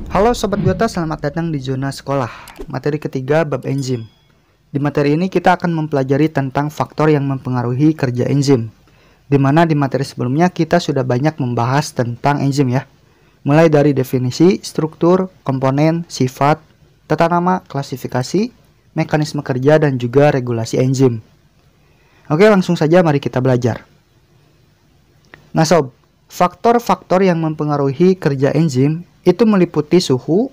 Halo Sobat Biota, selamat datang di Zona Sekolah. Materi ketiga bab enzim. Di materi ini kita akan mempelajari tentang faktor yang mempengaruhi kerja enzim. Dimana di materi sebelumnya kita sudah banyak membahas tentang enzim ya. Mulai dari definisi, struktur, komponen, sifat, tata nama, klasifikasi, mekanisme kerja, dan juga regulasi enzim. Oke, langsung saja mari kita belajar. Nah Sob, faktor-faktor yang mempengaruhi kerja enzim itu meliputi suhu,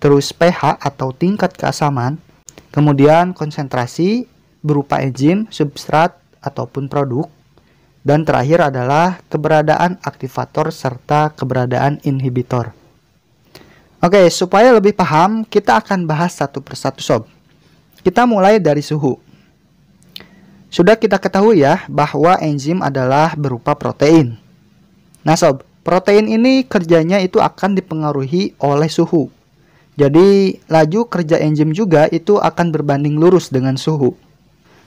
terus pH atau tingkat keasaman, kemudian konsentrasi berupa enzim, substrat, ataupun produk, dan terakhir adalah keberadaan aktivator serta keberadaan inhibitor. Oke, supaya lebih paham, kita akan bahas satu persatu Sob. Kita mulai dari suhu. Sudah kita ketahui ya bahwa enzim adalah berupa protein. Nah Sob, protein ini kerjanya itu akan dipengaruhi oleh suhu. Jadi laju kerja enzim juga itu akan berbanding lurus dengan suhu.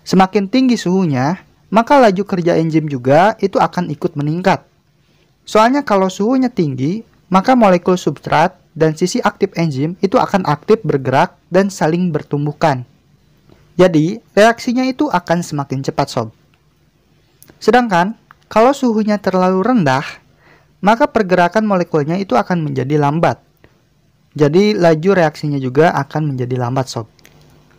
Semakin tinggi suhunya, maka laju kerja enzim juga itu akan ikut meningkat. Soalnya kalau suhunya tinggi, maka molekul substrat dan sisi aktif enzim itu akan aktif bergerak dan saling bertumbukan. Jadi reaksinya itu akan semakin cepat Sob. Sedangkan kalau suhunya terlalu rendah, maka pergerakan molekulnya itu akan menjadi lambat. Jadi laju reaksinya juga akan menjadi lambat Sob.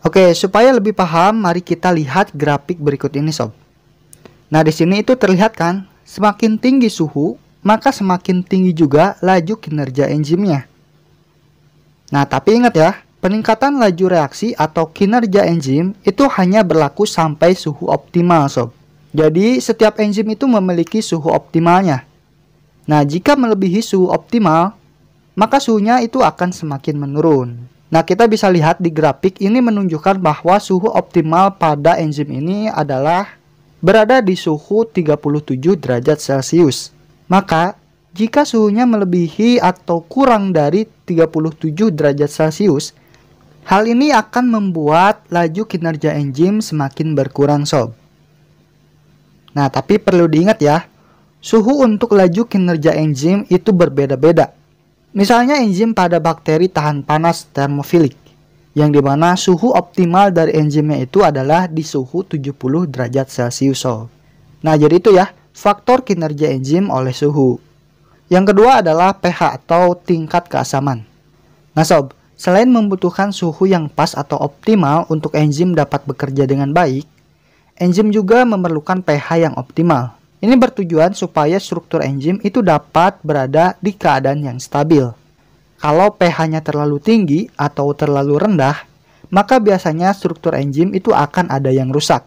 Oke, supaya lebih paham, mari kita lihat grafik berikut ini Sob. Nah, di sini itu terlihat kan, semakin tinggi suhu, maka semakin tinggi juga laju kinerja enzimnya. Nah, tapi ingat ya, peningkatan laju reaksi atau kinerja enzim itu hanya berlaku sampai suhu optimal Sob. Jadi, setiap enzim itu memiliki suhu optimalnya. Nah, jika melebihi suhu optimal, maka suhunya itu akan semakin menurun. Nah, kita bisa lihat di grafik ini menunjukkan bahwa suhu optimal pada enzim ini adalah berada di suhu 37 derajat Celcius. Maka, jika suhunya melebihi atau kurang dari 37 derajat Celcius, hal ini akan membuat laju kinerja enzim semakin berkurang Sob. Nah, tapi perlu diingat ya, suhu untuk laju kinerja enzim itu berbeda-beda. Misalnya enzim pada bakteri tahan panas termofilik, yang dimana suhu optimal dari enzimnya itu adalah di suhu 70 derajat Celcius. Nah, jadi itu ya, faktor kinerja enzim oleh suhu. Yang kedua adalah pH atau tingkat keasaman. Nah Sob, selain membutuhkan suhu yang pas atau optimal untuk enzim dapat bekerja dengan baik, enzim juga memerlukan pH yang optimal. Ini bertujuan supaya struktur enzim itu dapat berada di keadaan yang stabil. Kalau pH-nya terlalu tinggi atau terlalu rendah, maka biasanya struktur enzim itu akan ada yang rusak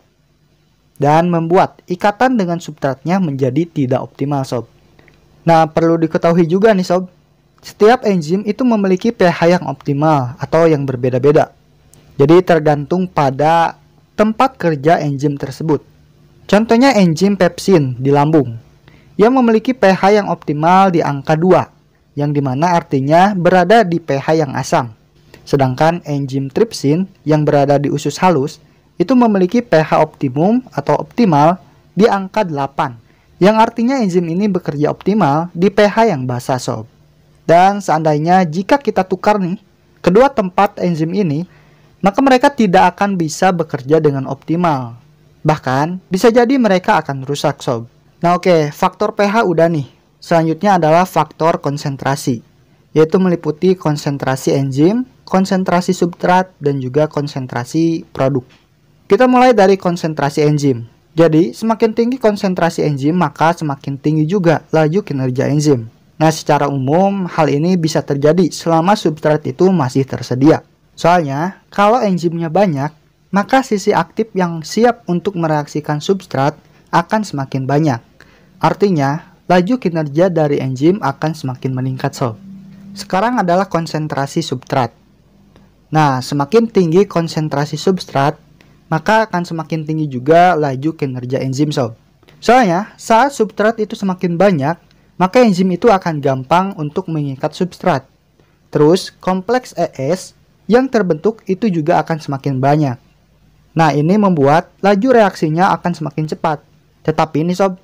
dan membuat ikatan dengan substratnya menjadi tidak optimal Sob. Nah, perlu diketahui juga nih Sob, setiap enzim itu memiliki pH yang optimal atau yang berbeda-beda. Jadi tergantung pada tempat kerja enzim tersebut. Contohnya enzim pepsin di lambung, yang memiliki pH yang optimal di angka 2, yang dimana artinya berada di pH yang asam. Sedangkan enzim tripsin yang berada di usus halus, itu memiliki pH optimum atau optimal di angka 8, yang artinya enzim ini bekerja optimal di pH yang basa Sob. Dan seandainya jika kita tukar nih, kedua tempat enzim ini, maka mereka tidak akan bisa bekerja dengan optimal. Bahkan, bisa jadi mereka akan rusak Sob. Nah oke, faktor pH udah nih. Selanjutnya adalah faktor konsentrasi, yaitu meliputi konsentrasi enzim, konsentrasi substrat, dan juga konsentrasi produk. Kita mulai dari konsentrasi enzim. Jadi, semakin tinggi konsentrasi enzim, maka semakin tinggi juga laju kinerja enzim. Nah, secara umum, hal ini bisa terjadi selama substrat itu masih tersedia. Soalnya, kalau enzimnya banyak, maka sisi aktif yang siap untuk mereaksikan substrat akan semakin banyak. Artinya, laju kinerja dari enzim akan semakin meningkat Sob. Sekarang adalah konsentrasi substrat. Nah, semakin tinggi konsentrasi substrat, maka akan semakin tinggi juga laju kinerja enzim Sob. Soalnya, saat substrat itu semakin banyak, maka enzim itu akan gampang untuk mengikat substrat. Terus, kompleks ES yang terbentuk itu juga akan semakin banyak. Nah, ini membuat laju reaksinya akan semakin cepat. Tetapi ini Sob,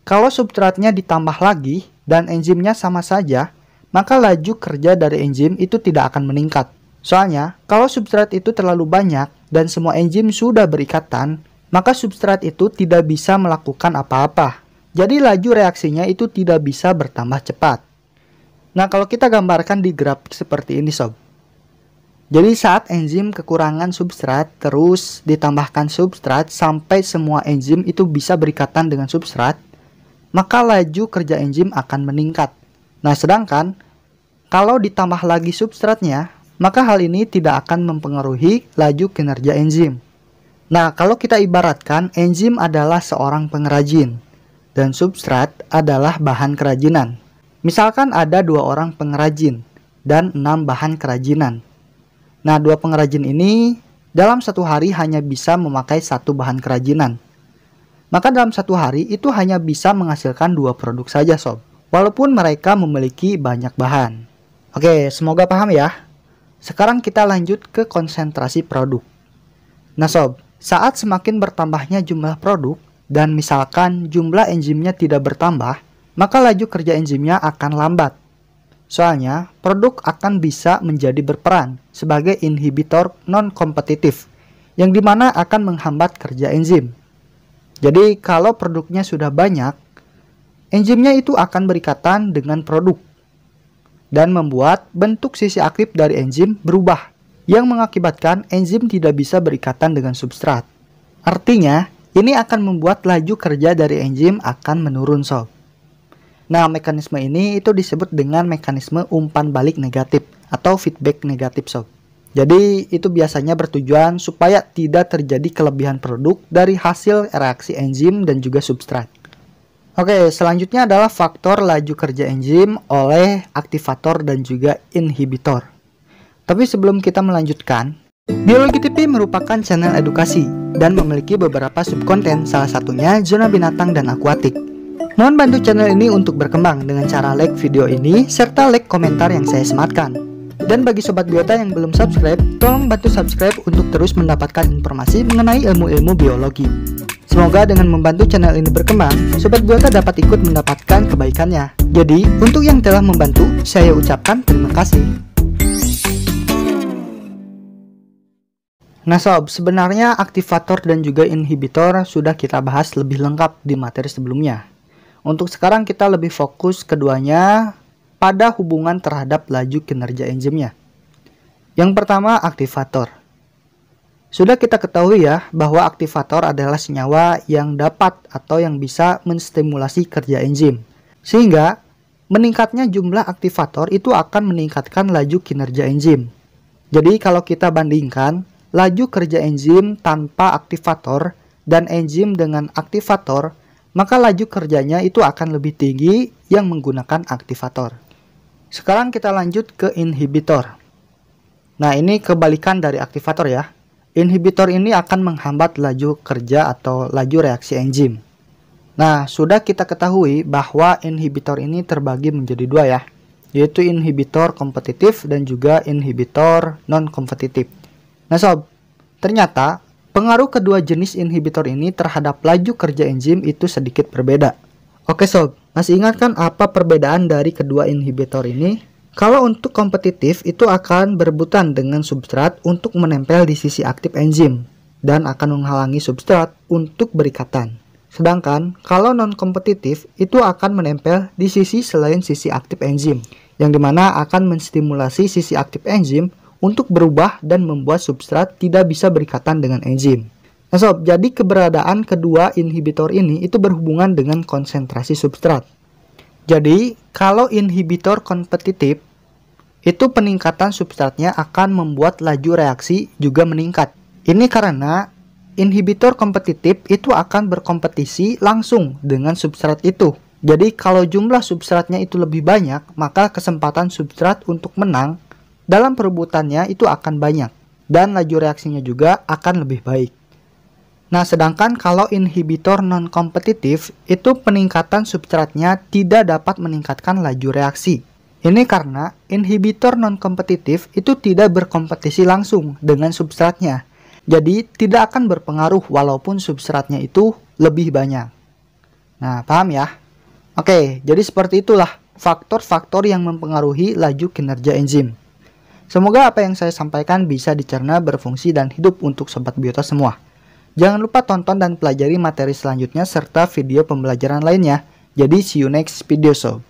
kalau substratnya ditambah lagi dan enzimnya sama saja, maka laju kerja dari enzim itu tidak akan meningkat. Soalnya, kalau substrat itu terlalu banyak dan semua enzim sudah berikatan, maka substrat itu tidak bisa melakukan apa-apa. Jadi laju reaksinya itu tidak bisa bertambah cepat. Nah, kalau kita gambarkan di grafik seperti ini sob. Jadi saat enzim kekurangan substrat, terus ditambahkan substrat sampai semua enzim itu bisa berikatan dengan substrat, maka laju kerja enzim akan meningkat. Nah, sedangkan kalau ditambah lagi substratnya, maka hal ini tidak akan mempengaruhi laju kinerja enzim. Nah, kalau kita ibaratkan enzim adalah seorang pengrajin dan substrat adalah bahan kerajinan. Misalkan ada 2 orang pengrajin dan 6 bahan kerajinan. Nah, 2 pengrajin ini dalam satu hari hanya bisa memakai 1 bahan kerajinan. Maka dalam satu hari itu hanya bisa menghasilkan 2 produk saja sob, walaupun mereka memiliki banyak bahan. Oke, semoga paham ya. Sekarang kita lanjut ke konsentrasi produk. Nah sob, saat semakin bertambahnya jumlah produk dan misalkan jumlah enzimnya tidak bertambah, maka laju kerja enzimnya akan lambat. Soalnya, produk akan bisa menjadi berperan sebagai inhibitor non-kompetitif, yang dimana akan menghambat kerja enzim. Jadi, kalau produknya sudah banyak, enzimnya itu akan berikatan dengan produk dan membuat bentuk sisi aktif dari enzim berubah, yang mengakibatkan enzim tidak bisa berikatan dengan substrat. Artinya, ini akan membuat laju kerja dari enzim akan menurun sob. Nah, mekanisme ini itu disebut dengan mekanisme umpan balik negatif atau feedback negatif sob. Jadi, itu biasanya bertujuan supaya tidak terjadi kelebihan produk dari hasil reaksi enzim dan juga substrat. Oke, selanjutnya adalah faktor laju kerja enzim oleh aktivator dan juga inhibitor. Tapi sebelum kita melanjutkan, Biologi TV merupakan channel edukasi dan memiliki beberapa subkonten, salah satunya zona binatang dan akuatik. Mohon bantu channel ini untuk berkembang dengan cara like video ini serta like komentar yang saya sematkan. Dan bagi sobat biota yang belum subscribe, tolong bantu subscribe untuk terus mendapatkan informasi mengenai ilmu-ilmu biologi. Semoga dengan membantu channel ini berkembang, sobat biota dapat ikut mendapatkan kebaikannya. Jadi, untuk yang telah membantu, saya ucapkan terima kasih. Nah sob, sebenarnya aktivator dan juga inhibitor sudah kita bahas lebih lengkap di materi sebelumnya. Untuk sekarang kita lebih fokus keduanya pada hubungan terhadap laju kinerja enzimnya. Yang pertama, aktivator. Sudah kita ketahui ya bahwa aktivator adalah senyawa yang dapat atau yang bisa menstimulasi kerja enzim. Sehingga meningkatnya jumlah aktivator itu akan meningkatkan laju kinerja enzim. Jadi kalau kita bandingkan laju kerja enzim tanpa aktivator dan enzim dengan aktivator, maka laju kerjanya itu akan lebih tinggi yang menggunakan aktivator. Sekarang kita lanjut ke inhibitor. Nah, ini kebalikan dari aktivator ya. Inhibitor ini akan menghambat laju kerja atau laju reaksi enzim. Nah, sudah kita ketahui bahwa inhibitor ini terbagi menjadi 2 ya, yaitu inhibitor kompetitif dan juga inhibitor non-kompetitif. Nah sob, ternyata pengaruh kedua jenis inhibitor ini terhadap laju kerja enzim itu sedikit berbeda. Oke sob, masih ingat kan apa perbedaan dari kedua inhibitor ini? Kalau untuk kompetitif itu akan berebutan dengan substrat untuk menempel di sisi aktif enzim dan akan menghalangi substrat untuk berikatan. Sedangkan kalau non-kompetitif itu akan menempel di sisi selain sisi aktif enzim, yang dimana akan menstimulasi sisi aktif enzim untuk berubah dan membuat substrat tidak bisa berikatan dengan enzim. Nah sob, jadi keberadaan kedua inhibitor ini itu berhubungan dengan konsentrasi substrat. Jadi, kalau inhibitor kompetitif, itu peningkatan substratnya akan membuat laju reaksi juga meningkat. Ini karena inhibitor kompetitif itu akan berkompetisi langsung dengan substrat itu. Jadi, kalau jumlah substratnya itu lebih banyak, maka kesempatan substrat untuk menang dalam perebutannya itu akan banyak dan laju reaksinya juga akan lebih baik. Nah, sedangkan kalau inhibitor non-kompetitif itu peningkatan substratnya tidak dapat meningkatkan laju reaksi. Ini karena inhibitor non-kompetitif itu tidak berkompetisi langsung dengan substratnya. Jadi tidak akan berpengaruh walaupun substratnya itu lebih banyak. Nah, paham ya? Oke, jadi seperti itulah faktor-faktor yang mempengaruhi laju kinerja enzim. Semoga apa yang saya sampaikan bisa dicerna, berfungsi, dan hidup untuk Sobat Biota semua. Jangan lupa tonton dan pelajari materi selanjutnya serta video pembelajaran lainnya. Jadi see you next video sob.